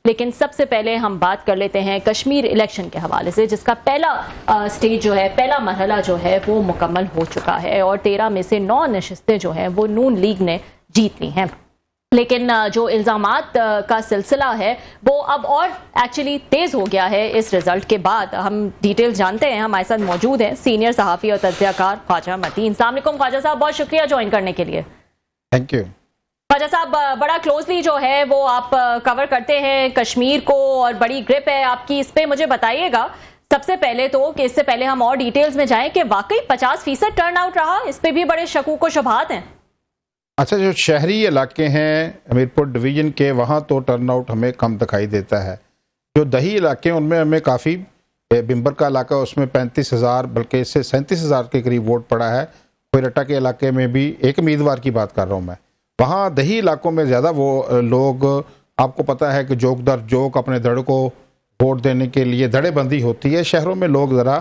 لیکن سب سے پہلے ہم بات کر لیتے ہیں کشمیر الیکشن کے حوالے سے، جس کا پہلا سٹیج جو ہے، پہلا مرحلہ جو ہے وہ مکمل ہو چکا ہے اور 13 میں سے 9 نشستیں جو ہیں وہ نون لیگ نے جیت لی ہیں. لیکن جو الزامات کا سلسلہ ہے وہ اب اور ایکچولی تیز ہو گیا ہے اس رزلٹ کے بعد. ہم ڈیٹیل جانتے ہیں، ہمارے ساتھ موجود ہیں سینئر صحافی اور تجزیہ کار خواجہ متین. السلام علیکم خواجہ صاحب، بہت شکریہ جوائن کرنے کے لیے. Thank you. خواجہ صاحب، بڑا کلوزلی جو ہے وہ آپ کور کرتے ہیں کشمیر کو اور بڑی گرپ ہے آپ کی، اس پہ مجھے بتائیے گا سب سے پہلے تو کہ اس سے پہلے ہم اور ڈیٹیلز میں جائیں کہ واقعی 50% ٹرن آؤٹ رہا، اس پہ بھی بڑے شکوک و شبہات ہیں. اچھا، جو شہری علاقے ہیں امیرپور ڈویژن کے، وہاں تو ٹرن آؤٹ ہمیں کم دکھائی دیتا ہے. جو دیہی علاقے ہیں ان میں ہمیں کافی، بمبر کا علاقہ اس میں 35,000 بلکہ اس سے 37,000 کے قریب ووٹ پڑا ہے. کوئرٹا کے علاقے میں بھی ایک امیدوار کی بات کر رہا ہوں میں، وہاں دیہی علاقوں میں زیادہ وہ لوگ، آپ کو پتہ ہے کہ جوک در جوک اپنے دڑ کو ووٹ دینے کے لیے دڑے بندی ہوتی ہے. شہروں میں لوگ ذرا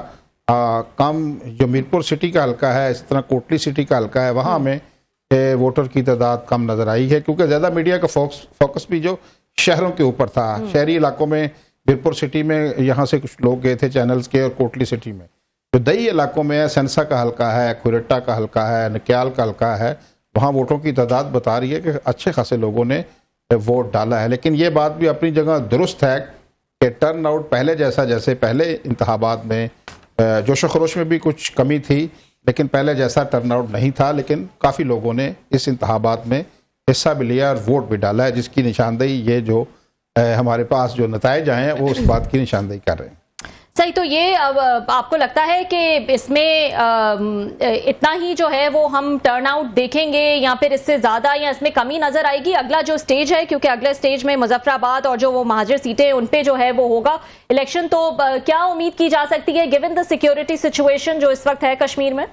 کم، جو میرپور سٹی کا حلقہ ہے، اس طرح کوٹلی سٹی کا حلقہ ہے، وہاں ہمیں ووٹر کی تعداد کم نظر آئی ہے، کیونکہ زیادہ میڈیا کا فوکس بھی جو شہروں کے اوپر تھا. شہری علاقوں میں میرپور سٹی میں یہاں سے کچھ لوگ گئے تھے چینلز کے، اور کوٹلی سٹی میں. جو دیہی علاقوں میں سینسا کا حلقہ ہے، کوئرٹا کا حلقہ ہے، نکیال کا حلقہ ہے، وہاں ووٹوں کی تعداد بتا رہی ہے کہ اچھے خاصے لوگوں نے ووٹ ڈالا ہے. لیکن یہ بات بھی اپنی جگہ درست ہے کہ ٹرن آؤٹ پہلے جیسا، جیسے پہلے انتخابات میں جوش و خروش میں بھی کچھ کمی تھی، لیکن پہلے جیسا ٹرن آؤٹ نہیں تھا. لیکن کافی لوگوں نے اس انتخابات میں حصہ بھی لیا اور ووٹ بھی ڈالا ہے، جس کی نشاندہی یہ جو ہمارے پاس جو نتائج آئے ہیں وہ اس بات کی نشاندہی کر رہے ہیں. صحیح. تو یہ آپ کو لگتا ہے کہ اس میں اتنا ہی جو ہے وہ ہم ٹرن آؤٹ دیکھیں گے یا پھر اس سے زیادہ، یا اس میں کمی نظر آئے گی؟ اگلا جو سٹیج ہے، کیونکہ اگلے سٹیج میں مظفر آباد اور جو وہ مہاجر سیٹیں ان پہ جو ہے وہ ہوگا الیکشن، تو کیا امید کی جا سکتی ہے گیون دا سیکیورٹی سچویشن جو اس وقت ہے کشمیر میں؟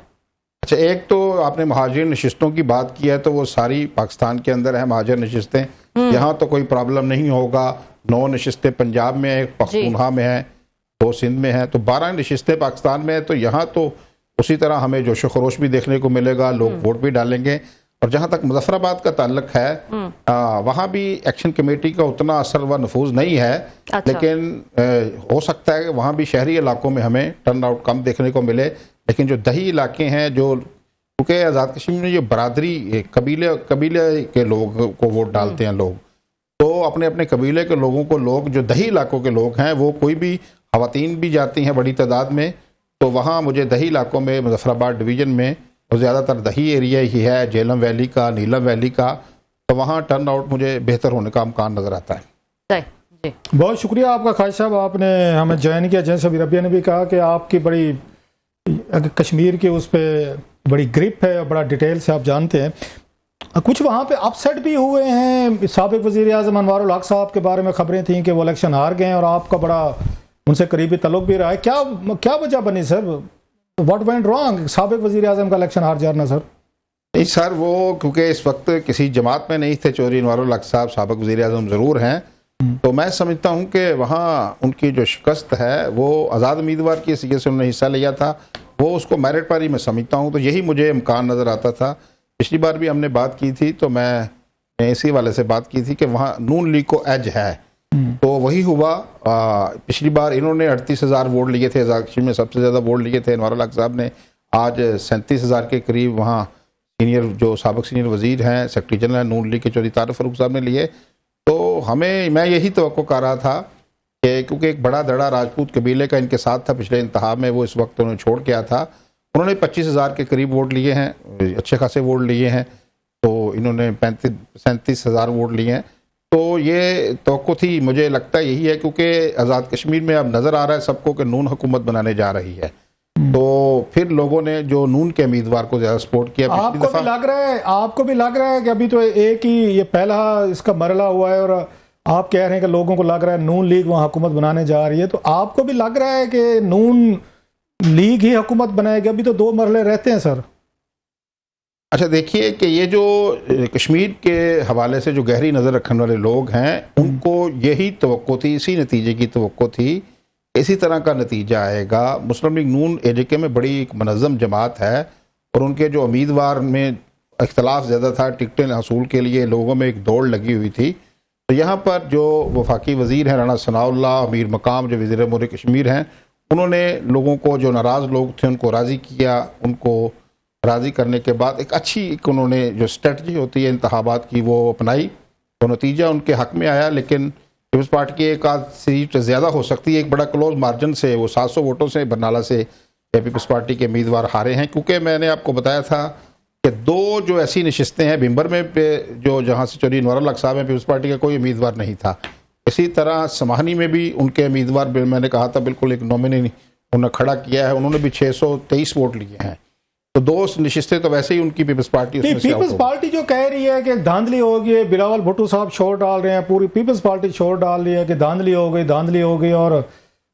اچھا، ایک تو آپ نے مہاجر نشستوں کی بات کی ہے، تو وہ ساری پاکستان کے اندر ہے مہاجر نشستیں. یہاں تو کوئی پرابلم نہیں ہوگا. 9 نشستیں پنجاب میں ہیں، پختونخوا میں ہیں، 2 سندھ میں ہیں، تو 12 نشستیں پاکستان میں ہیں. تو یہاں تو اسی طرح ہمیں جوش و خروش بھی دیکھنے کو ملے گا، لوگ ووٹ بھی ڈالیں گے. اور جہاں تک مظفر آباد کا تعلق ہے، وہاں بھی ایکشن کمیٹی کا اتنا اثر و نفوذ نہیں ہے. لیکن ہو سکتا ہے کہ وہاں بھی شہری علاقوں میں ہمیں ٹرن آؤٹ کم دیکھنے کو ملے. لیکن جو دیہی علاقے ہیں، جو کیونکہ آزاد کشمیر میں یہ برادری، قبیلے کے لوگ کو ووٹ ڈالتے ہیں لوگ، تو اپنے اپنے قبیلے کے لوگوں کو لوگ، جو دیہی علاقوں کے لوگ ہیں، وہ کوئی بھی خواتین بھی جاتی ہیں بڑی تعداد میں. تو وہاں مجھے دیہی علاقوں میں مظفر آباد ڈویژن میں زیادہ تر دیہی ایریا ہی ہے، جہلم ویلی کا، نیلم ویلی کا، تو وہاں ٹرن آؤٹ مجھے بہتر ہونے کا امکان نظر آتا ہے. بہت شکریہ آپ کا خواجہ صاحب، آپ نے ہمیں جوائن کیا. جیسے ابھی ربیہ نے بھی کہا کہ آپ کی بڑی کشمیر کی اس پہ بڑی گرپ ہے اور بڑا ڈیٹیل سے آپ جانتے ہیں. کچھ وہاں پہ اپ سیٹ بھی ہوئے ہیں. سابق وزیر اعظم انوار الحق صاحب کے بارے میں خبریں تھیں کہ وہ الیکشن ہار گئے ہیں اور آپ کا بڑا ان سے قریبی تعلق بھی رہا ہے. کیا وجہ بنی سر؟ What went wrong? سابق وزیر اعظم کا الیکشن ہار جانا سر؟ نہیں سر، وہ کیونکہ اس وقت کسی جماعت میں نہیں تھے. چودھری انوار الحق صاحب سابق وزیر اعظم ضرور ہیں، تو میں سمجھتا ہوں کہ وہاں ان کی جو شکست ہے وہ آزاد امیدوار کی حیثیت سے انہوں نے حصہ لیا تھا، وہ اس کو میرٹ پر ہی میں سمجھتا ہوں. تو یہی مجھے امکان نظر آتا تھا. پچھلی بار بھی ہم نے بات کی تھی، تو میں اسی والے سے بات کی تھی کہ وہاں نون لیگ کو ایج ہے، تو وہی ہوا. پچھلی بار انہوں نے 38,000 ووٹ لیے تھے، آزاد کشمیر میں سب سے زیادہ ووٹ لیے تھے انوار الحق صاحب نے. آج 37,000 کے قریب وہاں سینئر، جو سابق سینئر وزیر ہیں، سیکرٹری جنرل نون لیگ کے چودھری طارق فاروق صاحب نے لیے. تو میں یہی توقع کر رہا تھا کہ کیونکہ ایک بڑا دڑا راجپوت قبیلے کا ان کے ساتھ تھا پچھلے انتخاب میں، وہ اس وقت انہوں نے چھوڑ کیا تھا. انہوں نے 25,000 کے قریب ووٹ لیے ہیں، اچھے خاصے ووٹ لیے ہیں. تو انہوں نے 37,000 ووٹ لیے ہیں. تو یہ توقع تھی، مجھے لگتا یہی ہے، کیونکہ آزاد کشمیر میں اب نظر آ رہا ہے سب کو کہ نون حکومت بنانے جا رہی ہے. تو پھر لوگوں نے جو نون کے امیدوار کو زیادہ سپورٹ کیا. آپ کو بھی لگ رہا ہے کہ ابھی تو ایک ہی یہ پہلا اس کا مرحلہ ہوا ہے اور آپ کہہ رہے ہیں کہ لوگوں کو لگ رہا ہے نون لیگ وہاں حکومت بنانے جا رہی ہے، تو آپ کو بھی لگ رہا ہے کہ نون لیگ ہی حکومت بنائے گی؟ ابھی تو 2 مرحلے رہتے ہیں سر. اچھا دیکھیے کہ یہ جو کشمیر کے حوالے سے جو گہری نظر رکھنے والے لوگ ہیں، ان کو یہی توقع تھی، اسی نتیجے کی توقع تھی، اسی طرح کا نتیجہ آئے گا. مسلم لیگ نون AJK میں بڑی ایک منظم جماعت ہے، اور ان کے جو امیدوار میں اختلاف زیادہ تھا، ٹکٹیں حصول کے لیے لوگوں میں ایک دوڑ لگی ہوئی تھی. تو یہاں پر جو وفاقی وزیر ہیں رانا ثناء اللہ امیر مقام جو وزیر امور کشمیر ہیں، انہوں نے لوگوں کو جو ناراض لوگ تھے ان کو راضی کیا، ان کو راضی کرنے کے بعد ایک اچھی انہوں نے جو اسٹریٹجی ہوتی ہے انتخابات کی وہ اپنائی، تو نتیجہ ان کے حق میں آیا۔ لیکن پیپلز پارٹی کی ایک آدھ سیٹ زیادہ ہو سکتی ہے، ایک بڑا کلوز مارجن سے وہ 700 ووٹوں سے برنالہ سے پیپلز پارٹی کے امیدوار ہارے ہیں، کیونکہ میں نے آپ کو بتایا تھا کہ 2 جو ایسی نشستیں ہیں بھمبر میں جو جہاں سے چودھری انوار الحق صاحب ہیں، پیپلز پارٹی کا کوئی امیدوار نہیں تھا۔ اسی طرح سماہنی میں بھی ان کے امیدوار میں نے کہا تھا بالکل ایک نومینی انہوں نے کھڑا کیا ہے، انہوں نے بھی 623 ووٹ لیے ہیں، تو 2 نشستیں تو ویسے ہی ان کی پیپلز پارٹی اس میں سے پیپلز پارٹی جو کہہ رہی ہے کہ دھاندلی ہو گئی، بلاول بھٹو صاحب شور ڈال رہے ہیں، پوری پیپلز پارٹی شور ڈال رہی ہے کہ دھاندلی ہو گئی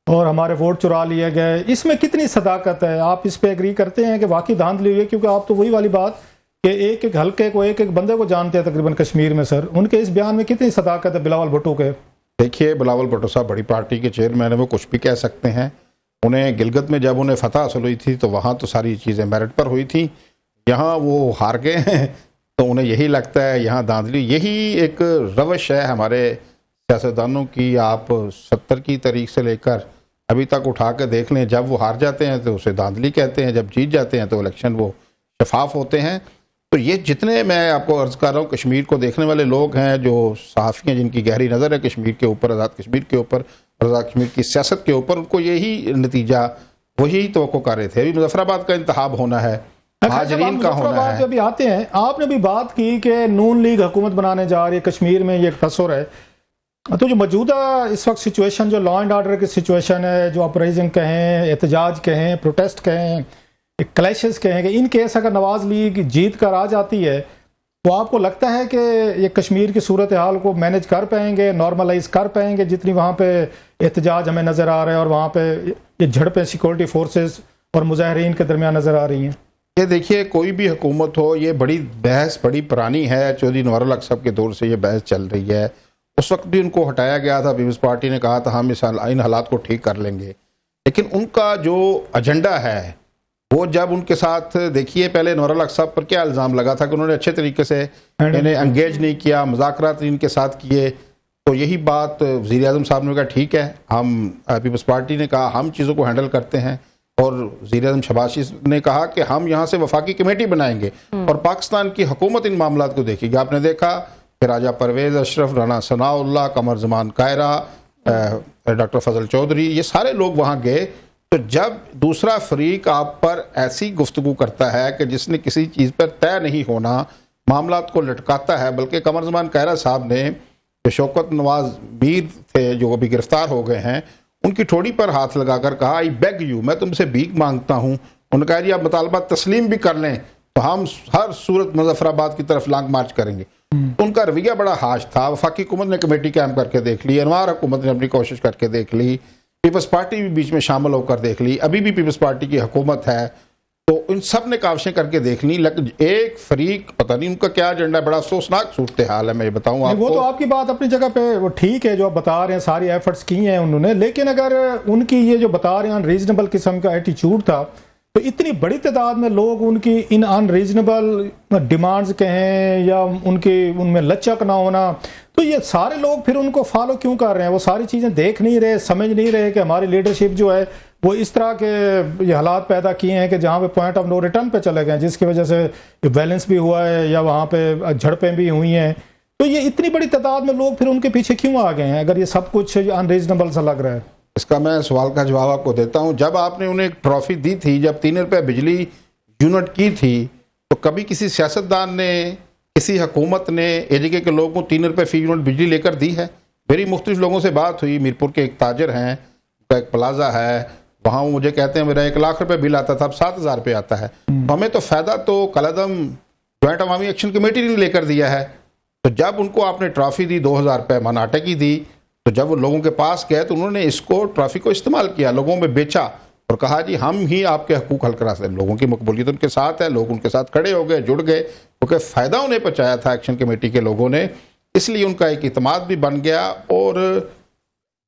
اور ہمارے ووٹ چرا لیے گئے، اس میں کتنی صداقت ہے؟ آپ اس پہ ایگری کرتے ہیں کہ واقعی دھاندلی ہوئی ہے؟ کیونکہ آپ تو وہی والی بات کہ ایک ایک حلقے کو ایک ایک بندے کو جانتے ہیں تقریباً کشمیر میں، سر ان کے اس بیان میں کتنی صداقت ہے بلاول بھٹو کے؟ دیکھیے بلاول بھٹو صاحب بڑی پارٹی کے چیئرمین ہیں، وہ کچھ بھی کہہ سکتے ہیں۔ انہیں گلگت میں جب انہیں فتح حاصل ہوئی تھی تو وہاں تو ساری چیزیں میرٹ پر ہوئی تھیں، یہاں وہ ہار گئے ہیں تو انہیں یہی لگتا ہے یہاں دھاندلی۔ یہی ایک روش ہے ہمارے سیاستدانوں کی، آپ 70 کی تاریخ سے لے کر ابھی تک اٹھا کے دیکھ لیں، جب وہ ہار جاتے ہیں تو اسے دھاندلی کہتے ہیں، جب جیت جاتے ہیں تو الیکشن وہ شفاف ہوتے ہیں۔ تو یہ جتنے میں آپ کو عرض کر رہا ہوں کشمیر کو دیکھنے والے لوگ ہیں، جو صحافی ہیں جن کی گہری نظر ہے کشمیر کے اوپر، آزاد کشمیر کے اوپر، آزاد کشمیر کی سیاست کے اوپر، ان کو یہی نتیجہ وہی توقع کر رہے تھے۔ ابھی مظفر آباد کا انتخاب ہونا ہے، مہاجرین کا ہونا ہے۔ ابھی آتے ہیں، آپ نے بھی بات کی کہ نون لیگ حکومت بنانے جا رہی ہے کشمیر میں، یہ ایک تصور ہے۔ تو جو موجودہ اس وقت سچویشن، جو لا اینڈ آرڈر کی سچویشن ہے، جو اپرائزنگ کہیں، احتجاج کہیں، پروٹیسٹ کہیں، کلیشز کہیں، کہ ان کیس اگر نواز لیگ جیت کر آ جاتی ہے تو آپ کو لگتا ہے کہ یہ کشمیر کی صورتحال کو مینج کر پائیں گے، نارملائز کر پائیں گے، جتنی وہاں پہ احتجاج ہمیں نظر آ رہا ہے اور وہاں پہ یہ جھڑپیں سیکورٹی فورسز اور مظاہرین کے درمیان نظر آ رہی ہیں؟ یہ دیکھیے کوئی بھی حکومت ہو، یہ بڑی بحث بڑی پرانی ہے، چودھری انوار الحق صاحب کے دور سے یہ بحث چل رہی ہے۔ اس وقت بھی ان کو ہٹایا گیا تھا، پیپلز پارٹی نے کہا تھا ہم ان حالات کو ٹھیک کر لیں گے، لیکن ان کا جو ایجنڈا ہے وہ جب ان کے ساتھ دیکھیے، پہلے انوار الحق صاحب پر کیا الزام لگا تھا کہ انہوں نے اچھے طریقے سے انہیں انگیج نہیں کیا، مذاکرات ان کے ساتھ کیے، تو یہی بات وزیر اعظم صاحب نے کہا ٹھیک ہے، ہم پیپلز پارٹی نے کہا ہم چیزوں کو ہینڈل کرتے ہیں، اور وزیر اعظم شہباز شریف نے کہا کہ ہم یہاں سے وفاقی کمیٹی بنائیں گے اور پاکستان کی حکومت ان معاملات کو دیکھے گی۔ آپ نے دیکھا کہ راجہ پرویز اشرف، رانا ثناء اللہ، قمر زمان کائرہ، ڈاکٹر فضل چودھری، یہ سارے لوگ وہاں گئے۔ تو جب دوسرا فریق آپ پر ایسی گفتگو کرتا ہے کہ جس نے کسی چیز پر طے نہیں ہونا، معاملات کو لٹکاتا ہے، بلکہ قمر زمان کائرہ صاحب نے جو شوکت نواز میر تھے جو ابھی گرفتار ہو گئے ہیں، ان کی ٹھوڑی پر ہاتھ لگا کر کہا آئی بیگ یو، میں تم سے بھیک مانگتا ہوں۔ انہوں نے کہا جی آپ مطالبات تسلیم بھی کر لیں تو ہم ہر صورت مظفر آباد کی طرف لانگ مارچ کریں گے۔ ان کا رویہ بڑا حاش تھا۔ وفاقی حکومت نے کمیٹی قائم کر کے دیکھ لی، انوار حکومت نے اپنی کوشش کر کے دیکھ لی، پیپلز پارٹی بھی بیچ میں شامل ہو کر دیکھ لی، ابھی بھی پیپلز پارٹی کی حکومت ہے، تو ان سب نے کاوشیں کر کے دیکھ لی، لیکن ایک فریق پتہ نہیں ان کا کیا ایجنڈا ہے۔ بڑا افسوسناک صورتحال ہے، میں یہ بتاؤں آپ کو۔ وہ تو آپ کی بات اپنی جگہ پہ وہ ٹھیک ہے جو آپ بتا رہے ہیں، ساری ایفرٹس کی ہیں انہوں نے، لیکن اگر ان کی یہ جو بتا رہے ہیں انریزنیبل قسم کا ایٹیچیوڈ تھا، تو اتنی بڑی تعداد میں لوگ ان کی ان انریزنیبل ڈیمانڈز کہیں یا ان میں لچک نہ ہونا، تو یہ سارے لوگ پھر ان کو فالو کیوں کر رہے ہیں؟ وہ ساری چیزیں دیکھ نہیں رہے، سمجھ نہیں رہے کہ ہماری لیڈرشپ جو ہے وہ اس طرح کے یہ حالات پیدا کیے ہیں کہ جہاں پہ پوائنٹ آف نو ریٹرن پہ چلے گئے، جس کی وجہ سے ویلنس بھی ہوا ہے یا وہاں پہ جھڑپیں بھی ہوئی ہیں۔ تو یہ اتنی بڑی تعداد میں لوگ پھر ان کے پیچھے کیوں آ گئے ہیں اگر یہ سب کچھ انریزنیبل سا لگ رہا ہے؟ اس کا میں سوال کا جواب آپ کو دیتا ہوں۔ جب آپ نے انہیں ایک ٹرافی دی تھی، جب 3 روپے بجلی یونٹ کی تھی، تو کبھی کسی سیاستدان نے، کسی حکومت نے اے جے کے لوگوں کو 3 روپے فی یونٹ بجلی لے کر دی ہے؟ میری مختلف لوگوں سے بات ہوئی، میرپور کے ایک تاجر ہیں، ان کا ایک پلازا ہے، وہاں وہ مجھے کہتے ہیں میرا 1 لاکھ روپے بل آتا تھا، اب 7,000 روپے آتا ہے۔ ہمیں تو فائدہ تو قلعدم جوائنٹ عوامی ایکشن کمیٹی نے لے کر دیا ہے۔ تو جب ان کو آپ نے ٹرافی دی، 2,000 روپے مناٹے کی دی، تو جب وہ لوگوں کے پاس گئے تو انہوں نے اس کو ٹرافی کو استعمال کیا، لوگوں میں بیچا اور کہا جی ہم ہی آپ کے حقوق حل کرا سکتے ہیں۔ لوگوں کی مقبولیت ان کے ساتھ ہے، لوگ ان کے ساتھ کھڑے ہو گئے، جڑ گئے، کیونکہ فائدہ انہیں پہنچایا تھا ایکشن کمیٹی کے لوگوں نے، اس لیے ان کا ایک اعتماد بھی بن گیا۔ اور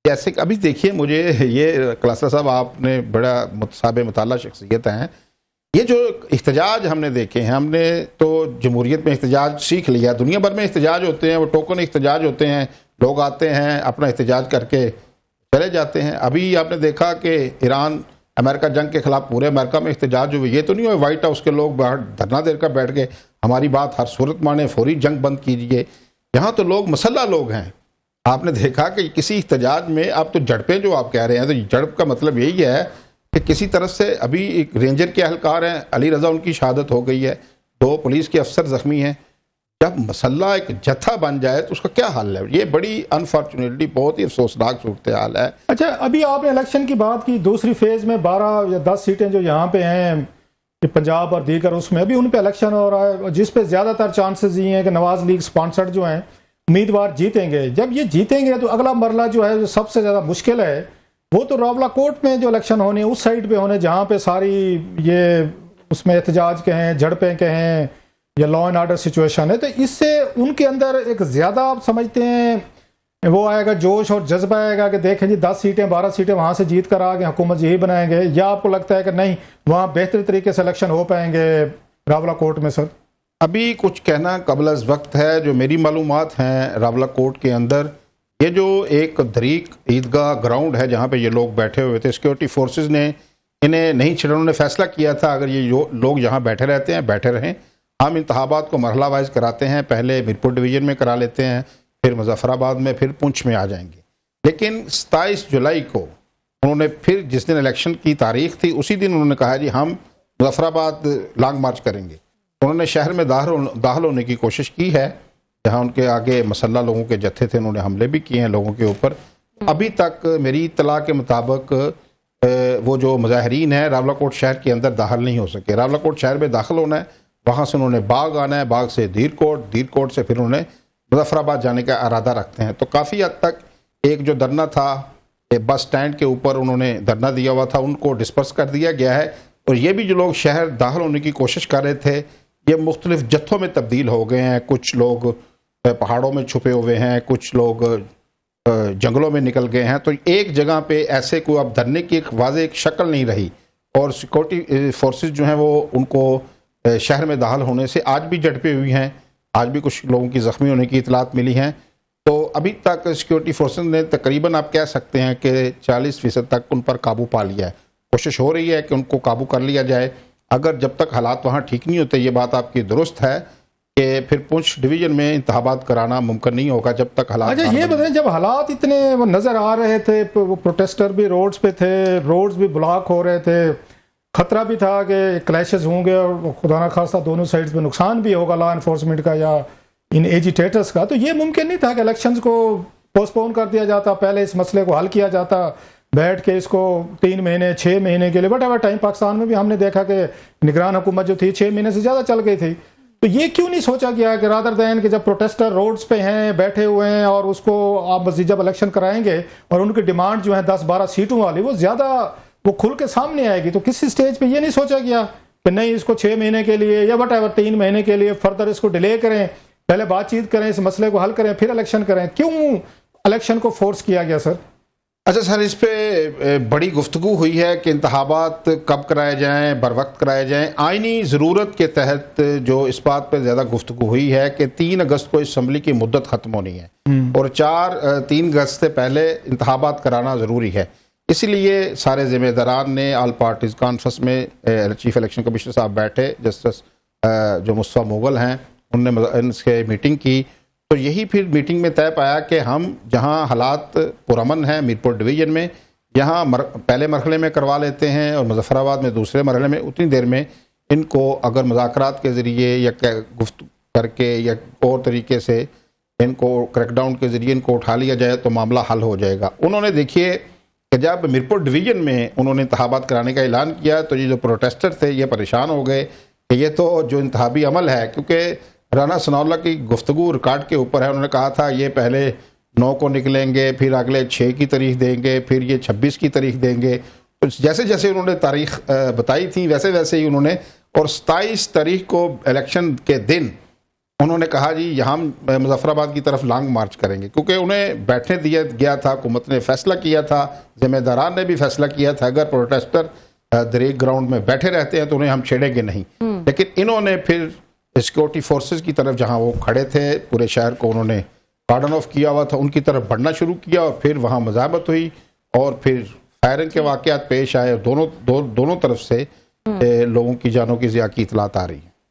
جیسے کہ ابھی دیکھیے، مجھے یہ کلاسر صاحب آپ نے بڑا متصابہ مطالعہ شخصیت ہیں، یہ جو احتجاج ہم نے دیکھے ہیں، ہم نے تو جمہوریت میں احتجاج سیکھ لیا، دنیا بھر میں احتجاج ہوتے ہیں، وہ ٹوکن احتجاج ہوتے ہیں، لوگ آتے ہیں اپنا احتجاج کر کے چلے جاتے ہیں. ابھی آپ نے دیکھا کہ ایران امریکہ جنگ کے خلاف پورے امریکہ میں احتجاج ہوئے. یہ تو نہیں ہوئے وائٹ ہاؤس کے لوگ باہر دھرنا دے کر بیٹھ گئے ہماری بات ہر صورت مانے فوری جنگ بند کیجیے. یہاں تو لوگ مسلح لوگ ہیں. آپ نے دیکھا کہ کسی احتجاج میں آپ تو جھڑپیں جو آپ کہہ رہے ہیں تو جھڑپ کا مطلب یہی ہے کہ کسی طرف سے ابھی ایک رینجر کے اہلکار ہیں علی رضا ان کی شہادت ہو گئی ہے, 2 پولیس کے افسر زخمی ہیں. جب مسلح ایک جتھا بن جائے تو اس کا کیا حل ہے؟ یہ بڑی انفارچونیٹلی بہت ہی افسوسناک صورتحال ہے. اچھا ابھی آپ نے الیکشن کی بات کی, دوسری فیز میں 12 یا 10 سیٹیں جو یہاں پہ ہیں کہ پنجاب اور دیگر اس میں ابھی ان پہ الیکشن ہو رہا ہے جس پہ زیادہ تر چانسز یہ ہیں کہ نواز لیگ سپانسرڈ جو ہیں امیدوار جیتیں گے. جب یہ جیتیں گے تو اگلا مرحلہ جو ہے جو سب سے زیادہ مشکل ہے وہ تو راولا کوٹ میں جو الیکشن ہونے اس سائڈ پہ ہونے جہاں پہ ساری یہ اس میں احتجاج کہیں جھڑپیں کہیں یا لا اینڈ آرڈر سچویشن ہے. تو اس سے ان کے اندر ایک زیادہ آپ سمجھتے ہیں وہ آئے گا جوش اور جذبہ آئے گا کہ دیکھیں جی 10 سیٹیں 12 سیٹیں وہاں سے جیت کر آگے حکومت یہی بنائیں گے, یا آپ کو لگتا ہے کہ نہیں وہاں بہتر طریقے سے الیکشن ہو پائیں گے راولا کوٹ میں؟ سر ابھی کچھ کہنا قبل از وقت ہے. جو میری معلومات ہیں راولا کوٹ کے اندر یہ جو ایک دریق عیدگاہ گراؤنڈ ہے جہاں پہ یہ لوگ بیٹھے ہوئے تھے, سیکورٹی فورسز نے انہیں نہیں چھڑا. انہوں نے فیصلہ کیا تھا اگر یہ لوگ یہاں بیٹھے رہتے ہیں بیٹھے رہیں, ہم انتخابات کو مرحلہ وائز کراتے ہیں, پہلے میرپور ڈویژن میں کرا لیتے ہیں, پھر مظفر آباد میں, پھر پونچھ میں آ جائیں گے. لیکن 27 جولائی کو انہوں نے پھر جس دن الیکشن کی تاریخ تھی اسی دن انہوں نے کہا جی ہم مظفر آباد لانگ مارچ کریں گے. انہوں نے شہر میں داخل ہونے کی کوشش کی ہے جہاں ان کے آگے مسلح لوگوں کے جتھے تھے, انہوں نے حملے بھی کیے ہیں لوگوں کے اوپر. ابھی تک میری اطلاع کے مطابق وہ جو مظاہرین ہیں راولا کوٹ شہر کے اندر داخل نہیں ہو سکے. راولا کوٹ شہر میں داخل ہونا ہے, وہاں سے انہوں نے باغ آنا ہے, باغ سے دیر کوٹ سے پھر انہوں نے مظفر آباد جانے کا ارادہ رکھتے ہیں. تو کافی حد تک ایک جو دھرنا تھا بس سٹینڈ کے اوپر انہوں نے دھرنا دیا ہوا تھا ان کو ڈسپرس کر دیا گیا ہے. اور یہ بھی جو لوگ شہر داخل ہونے کی کوشش کر رہے تھے یہ مختلف جتھوں میں تبدیل ہو گئے ہیں. کچھ لوگ پہاڑوں میں چھپے ہوئے ہیں, کچھ لوگ جنگلوں میں نکل گئے ہیں. تو ایک جگہ پہ ایسے کوئی اب دھرنے کی ایک واضح ایک شکل نہیں رہی. اور سیکورٹی فورسز جو ہیں وہ ان کو شہر میں داخل ہونے سے آج بھی جھڑپیں ہوئی ہیں, آج بھی کچھ لوگوں کی زخمی ہونے کی اطلاعات ملی ہیں. تو ابھی تک سیکورٹی فورسز نے تقریباً آپ کہہ سکتے ہیں کہ 40% تک ان پر قابو پا لیا ہے. کوشش ہو رہی ہے کہ ان کو قابو کر لیا جائے. اگر جب تک حالات وہاں ٹھیک نہیں ہوتے, یہ بات آپ کی درست ہے کہ پھر پونچھ ڈویژن میں انتخابات کرانا ممکن نہیں ہوگا جب تک حالات. اچھا یہ بتائیں جب حالات اتنے وہ نظر آ رہے تھے, وہ پروٹیسٹر بھی روڈز پہ تھے, روڈز بھی بلاک ہو رہے تھے, خطرہ بھی تھا کہ کلیشز ہوں گے اور خدا نخواستہ دونوں سائڈز پہ نقصان بھی ہوگا لا انفورسمنٹ کا یا ان ایجیٹیٹرز کا, تو یہ ممکن نہیں تھا کہ الیکشنز کو پوسٹ پون کر دیا جاتا, پہلے اس مسئلے کو حل کیا جاتا بیٹھ کے اس کو 3 مہینے 6 مہینے کے لیے وٹ ایور ٹائم. پاکستان میں بھی ہم نے دیکھا کہ نگران حکومت جو تھی 6 مہینے سے زیادہ چل گئی تھی. تو یہ کیوں نہیں سوچا گیا کہ رادر دین کہ جب پروٹیسٹر روڈز پہ ہیں بیٹھے ہوئے ہیں اور اس کو آپ مزید جب الیکشن کرائیں گے اور ان کی ڈیمانڈ جو ہے 10-12 سیٹوں والی وہ زیادہ وہ کھل کے سامنے آئے گی, تو کسی سٹیج پہ یہ نہیں سوچا گیا کہ نہیں اس کو 6 مہینے کے لیے یا وٹ ایور 3 مہینے کے لیے فردر اس کو ڈیلے کریں, پہلے بات چیت کریں, اس مسئلے کو حل کریں, پھر الیکشن کریں؟ کیوں الیکشن کو فورس کیا گیا سر؟ اچھا سر, اس پہ بڑی گفتگو ہوئی ہے کہ انتخابات کب کرائے جائیں, بر وقت کرائے جائیں. آئینی ضرورت کے تحت جو اس بات پہ زیادہ گفتگو ہوئی ہے کہ 3 اگست کو اسمبلی کی مدت ختم ہونی ہے اور 3 اگست سے پہلے انتخابات کرانا ضروری ہے. اسی لیے سارے ذمہ داران نے آل پارٹیز کانفرنس میں چیف الیکشن کمشنر صاحب بیٹھے, جسٹس جو مصطفیٰ مغل ہیں ان نے ان سے میٹنگ کی. تو یہی پھر میٹنگ میں طے پایا کہ ہم جہاں حالات پرامن ہیں میرپور ڈویژن میں یہاں پہلے مرحلے میں کروا لیتے ہیں اور مظفر آباد میں دوسرے مرحلے میں. اتنی دیر میں ان کو اگر مذاکرات کے ذریعے یا گفتگو کر کے یا اور طریقے سے ان کو کریک ڈاؤن کے ذریعے ان کو اٹھا لیا جائے تو معاملہ حل ہو جائے گا. انہوں نے دیکھیے کہ جب میرپور ڈویژن میں انہوں نے انتخابات کرانے کا اعلان کیا تو یہ جو پروٹیسٹر تھے یہ پریشان ہو گئے کہ یہ تو جو انتخابی عمل ہے, کیونکہ رانا ثناء اللہ کی گفتگو ریکارڈ کے اوپر ہے, انہوں نے کہا تھا یہ پہلے 9 کو نکلیں گے, پھر اگلے 6 کی تاریخ دیں گے, پھر یہ 26 کی تاریخ دیں گے. جیسے جیسے انہوں نے تاریخ بتائی تھی ویسے ویسے ہی انہوں نے, اور 27 تاریخ کو الیکشن کے دن انہوں نے کہا جی یہاں مظفر آباد کی طرف لانگ مارچ کریں گے, کیونکہ انہیں بیٹھنے دیا گیا تھا, حکومت نے فیصلہ کیا تھا, ذمہ داران نے بھی فیصلہ کیا تھا اگر پروٹیسٹر دریک گراؤنڈ میں بیٹھے رہتے ہیں تو انہیں ہم چھیڑیں گے نہیں. لیکن انہوں نے پھر سیکورٹی فورسز کی طرف جہاں وہ کھڑے تھے پورے شہر کو انہوں نے کارڈن آف کیا ہوا تھا ان کی طرف بڑھنا شروع کیا اور پھر وہاں مذاہبت ہوئی اور پھر فائرنگ کے واقعات پیش آئے. دونوں طرف سے لوگوں کی جانوں کی ضیاع کی اطلاعات آ رہی ہیں.